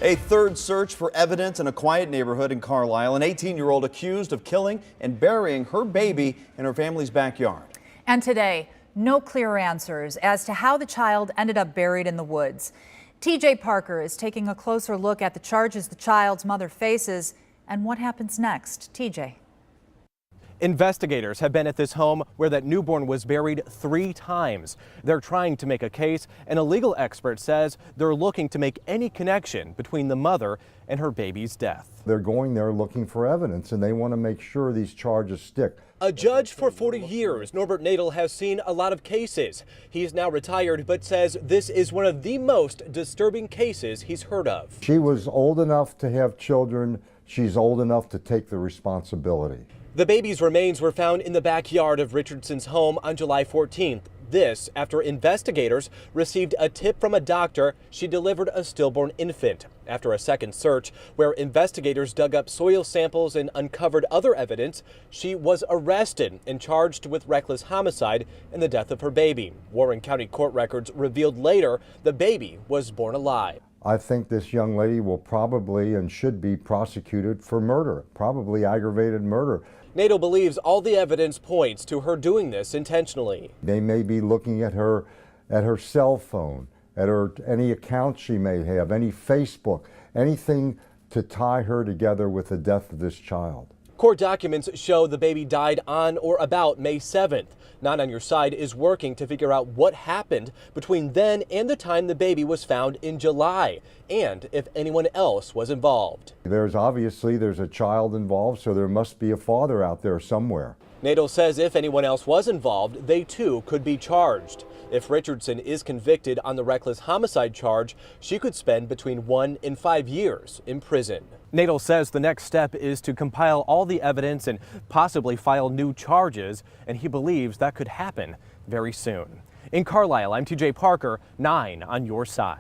A third search for evidence in a quiet neighborhood in Carlisle. An 18-year-old accused of killing and burying her baby in her family's backyard. And today, no clear answers as to how the child ended up buried in the woods. TJ Parker is taking a closer look at the charges the child's mother faces and what happens next. TJ. Investigators have been at this home where that newborn was buried 3 times. They're trying to make a case, and a legal expert says they're looking to make any connection between the mother and her baby's death. They're going there looking for evidence, and they want to make sure these charges stick. A judge for 40 years, Norbert Nadel has seen a lot of cases. He's now retired, but says this is one of the most disturbing cases he's heard of. She was old enough to have children. She's old enough to take the responsibility. The baby's remains were found in the backyard of Richardson's home on July 14th. This after investigators received a tip from a doctor she delivered a stillborn infant. After a second search, where investigators dug up soil samples and uncovered other evidence, she was arrested and charged with reckless homicide in the death of her baby. Warren County court records revealed later the baby was born alive. I think this young lady will probably and should be prosecuted for murder, probably aggravated murder. Nadel believes all the evidence points to her doing this intentionally. They may be looking at her cell phone, at any account she may have, any Facebook, anything to tie her together with the death of this child. Court documents show the baby died on or about May 7th. Not On Your Side is working to figure out what happened between then and the time the baby was found in July, and if anyone else was involved. There's a child involved, so there must be a father out there somewhere. Nadel says if anyone else was involved, they too could be charged. If Richardson is convicted on the reckless homicide charge, she could spend between 1 and 5 years in prison. Nadel says the next step is to compile all the evidence and possibly file new charges, and he believes that could happen very soon. In Carlisle, I'm TJ Parker, 9 on Your Side.